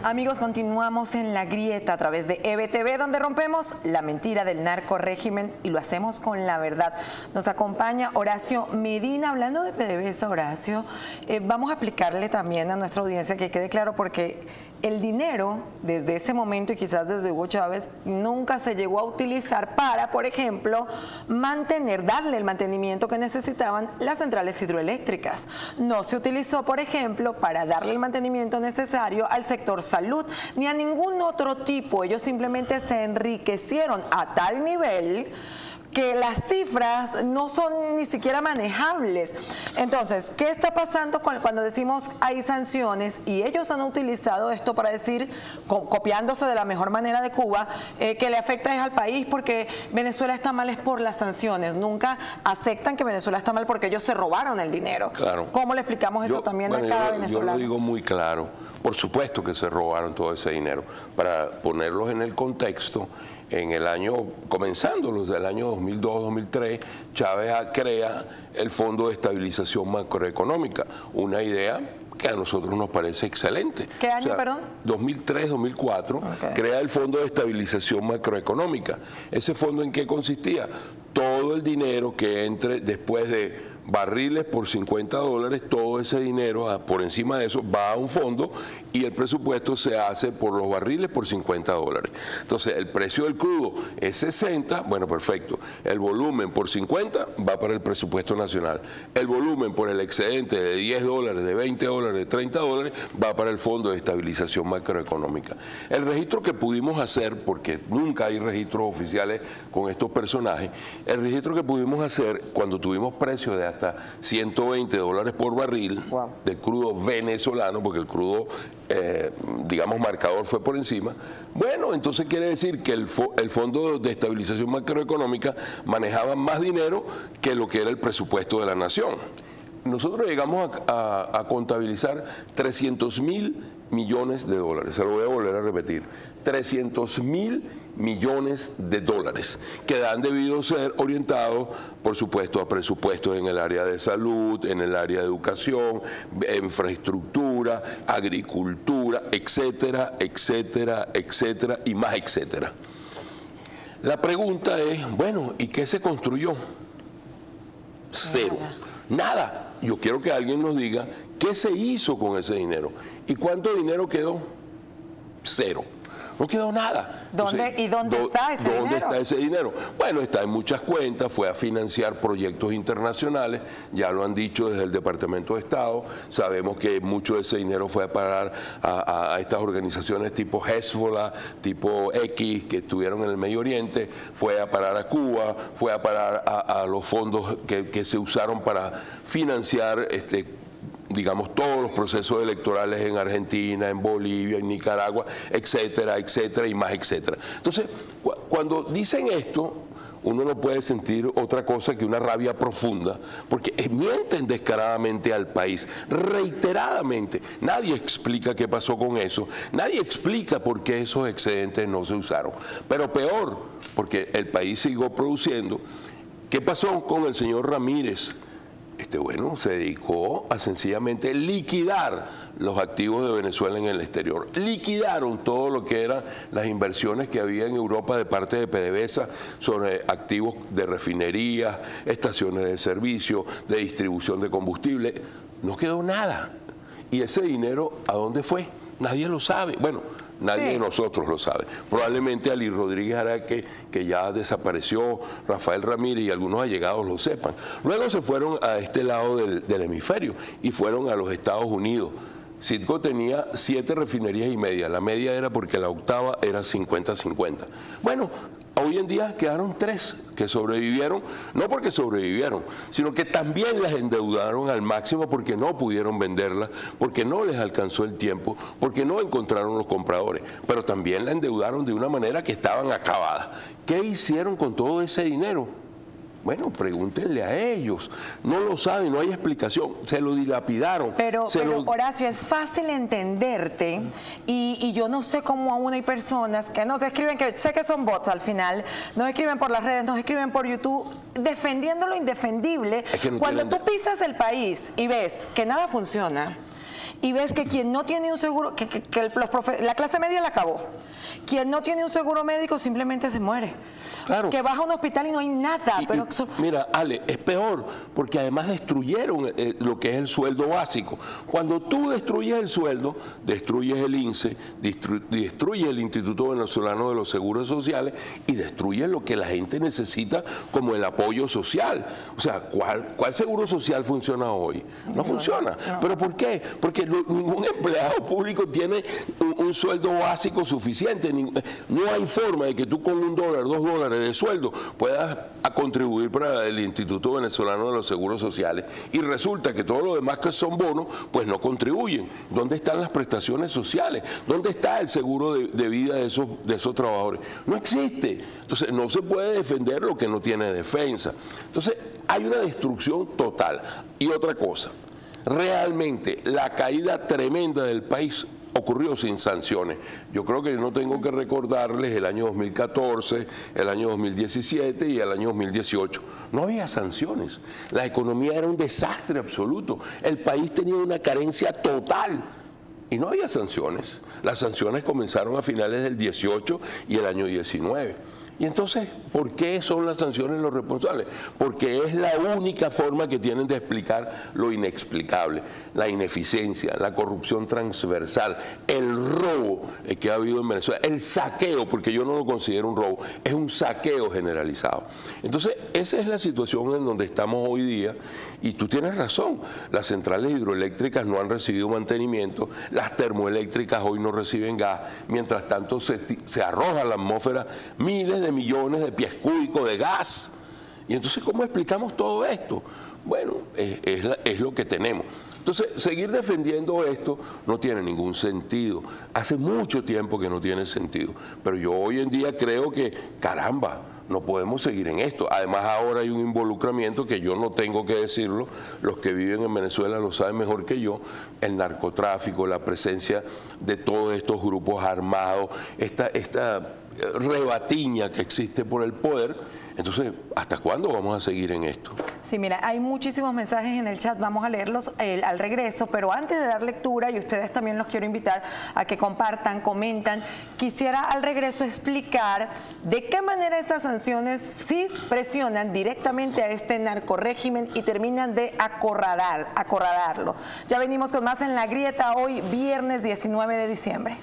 Amigos, continuamos en La Grieta a través de EBTV, donde rompemos la mentira del narcorrégimen y lo hacemos con la verdad. Nos acompaña Horacio Medina. Hablando de PDVSA, Horacio, vamos a explicarle también a nuestra audiencia que quede claro, porque el dinero desde ese momento y quizás desde Hugo Chávez nunca se llegó a utilizar para, por ejemplo, darle el mantenimiento que necesitaban las centrales hidroeléctricas. No se utilizó, por ejemplo, para darle el mantenimiento necesario al sector salud, ni a ningún otro tipo. Ellos simplemente se enriquecieron a tal nivel que las cifras no son ni siquiera manejables. Entonces, ¿qué está pasando cuando decimos hay sanciones y ellos han utilizado esto para decir, copiándose de la mejor manera de Cuba, que le afecta es al país porque Venezuela está mal es por las sanciones? Nunca aceptan que Venezuela está mal porque ellos se robaron el dinero. Claro. ¿Cómo le explicamos eso también a cada venezolano? Yo lo digo muy claro. Por supuesto que se robaron todo ese dinero. Para ponerlos en el contexto, en el año, comenzando desde el año 2002-2003, Chávez crea el Fondo de Estabilización Macroeconómica, una idea que a nosotros nos parece excelente. ¿Qué año, perdón? 2003-2004, crea el Fondo de Estabilización Macroeconómica. ¿Ese fondo en qué consistía? Todo el dinero que entre después de barriles por $50, todo ese dinero, por encima de eso, va a un fondo y el presupuesto se hace por los barriles por $50. Entonces, el precio del crudo es 60, bueno, perfecto. El volumen por 50 va para el presupuesto nacional. El volumen por el excedente de $10, de $20, de $30 va para el Fondo de Estabilización Macroeconómica. El registro que pudimos hacer, porque nunca hay registros oficiales con estos personajes, el registro que pudimos hacer cuando tuvimos precios de hasta $120 por barril del crudo venezolano, porque el crudo, digamos, marcador fue por encima. Bueno, entonces quiere decir que el Fondo de Estabilización Macroeconómica manejaba más dinero que lo que era el presupuesto de la nación. Nosotros llegamos a contabilizar 300.000 millones de dólares, se lo voy a volver a repetir, 300.000 millones de dólares que han debido ser orientados, por supuesto, a presupuestos en el área de salud, en el área de educación, infraestructura, agricultura, etcétera, etcétera, etcétera y más etcétera. La pregunta es, bueno, ¿y qué se construyó? Cero. Nada. Yo quiero que alguien nos diga qué se hizo con ese dinero y cuánto dinero quedó. Cero. No quedó nada. Entonces, ¿Y dónde está ese dinero? ¿Dónde está ese dinero? Bueno, está en muchas cuentas, fue a financiar proyectos internacionales, ya lo han dicho desde el Departamento de Estado, sabemos que mucho de ese dinero fue a parar a estas organizaciones tipo Hezbollah, tipo X, que estuvieron en el Medio Oriente, fue a parar a Cuba, fue a parar a los fondos que se usaron para financiar digamos, todos los procesos electorales en Argentina, en Bolivia, en Nicaragua, etcétera, etcétera y más etcétera. Entonces, cuando dicen esto, uno no puede sentir otra cosa que una rabia profunda, porque mienten descaradamente al país, reiteradamente. Nadie explica qué pasó con eso, nadie explica por qué esos excedentes no se usaron. Pero peor, porque el país siguió produciendo. ¿Qué pasó con el señor Ramírez? Bueno, se dedicó a sencillamente liquidar los activos de Venezuela en el exterior. Liquidaron todo lo que eran las inversiones que había en Europa de parte de PDVSA sobre activos de refinerías, estaciones de servicio, de distribución de combustible. No quedó nada. ¿Y ese dinero a dónde fue? Nadie lo sabe. Bueno, nadie de nosotros lo sabe. Probablemente Ali Rodríguez Araque, que ya desapareció, Rafael Ramírez y algunos allegados lo sepan. Luego se fueron a este lado del hemisferio y fueron a los Estados Unidos. Citgo tenía 7 refinerías y media. La media era porque la octava era 50-50. Bueno, hoy en día quedaron 3 que sobrevivieron, no porque sobrevivieron, sino que también las endeudaron al máximo porque no pudieron venderlas, porque no les alcanzó el tiempo, porque no encontraron los compradores, pero también la endeudaron de una manera que estaban acabadas. ¿Qué hicieron con todo ese dinero? Bueno, pregúntenle a ellos. No lo saben, no hay explicación. Se lo dilapidaron. Pero Horacio, es fácil entenderte y yo no sé cómo aún hay personas que nos escriben, que sé que son bots al final, nos escriben por las redes, nos escriben por YouTube, defendiendo lo indefendible. Cuando tú pisas el país y ves que nada funciona, y ves que quien no tiene un seguro, la clase media la acabó. Quien no tiene un seguro médico simplemente se muere. Claro. Que vas a un hospital y no hay nada. Mira, Ale, es peor, porque además destruyeron lo que es el sueldo básico. Cuando tú destruyes el sueldo, destruyes el INSE, destruyes el Instituto Venezolano de los Seguros Sociales y destruyes lo que la gente necesita como el apoyo social. O sea, ¿cuál seguro social funciona hoy? No funciona. No. ¿Pero por qué? Porque ningún empleado público tiene un sueldo básico suficiente. No hay forma de que tú con $1, $2 de sueldo puedas contribuir para el Instituto Venezolano de los Seguros Sociales, y resulta que todos los demás que son bonos pues no contribuyen. ¿Dónde están las prestaciones sociales? ¿Dónde está el seguro de vida de esos trabajadores? No existe. Entonces no se puede defender lo que no tiene defensa. Entonces hay una destrucción total. Y otra cosa, realmente la caída tremenda del país ocurrió sin sanciones. Yo creo que no tengo que recordarles el año 2014, el año 2017 y el año 2018. No había sanciones. La economía era un desastre absoluto. El país tenía una carencia total y no había sanciones. Las sanciones comenzaron a finales del 18 y el año 19. Y entonces, ¿por qué son las sanciones los responsables? Porque es la única forma que tienen de explicar lo inexplicable, la ineficiencia, la corrupción transversal, el robo que ha habido en Venezuela, el saqueo, porque yo no lo considero un robo, es un saqueo generalizado. Entonces, esa es la situación en donde estamos hoy día, y tú tienes razón, las centrales hidroeléctricas no han recibido mantenimiento, las termoeléctricas hoy no reciben gas, mientras tanto se arroja a la atmósfera miles de millones de pies cúbicos de gas. Y entonces, ¿cómo explicamos todo esto? Bueno, es lo que tenemos. Entonces, seguir defendiendo esto no tiene ningún sentido. Hace mucho tiempo que no tiene sentido. Pero yo hoy en día creo que, caramba, no podemos seguir en esto. Además, ahora hay un involucramiento que yo no tengo que decirlo, los que viven en Venezuela lo saben mejor que yo, el narcotráfico, la presencia de todos estos grupos armados, esta rebatiña que existe por el poder. Entonces, ¿hasta cuándo vamos a seguir en esto? Sí, mira, hay muchísimos mensajes en el chat, vamos a leerlos al regreso, pero antes de dar lectura, y ustedes también los quiero invitar a que compartan, comentan, quisiera al regreso explicar de qué manera estas sanciones sí presionan directamente a este narcorrégimen y terminan de acorralarlo. Ya venimos con más en La Grieta, hoy viernes 19 de diciembre.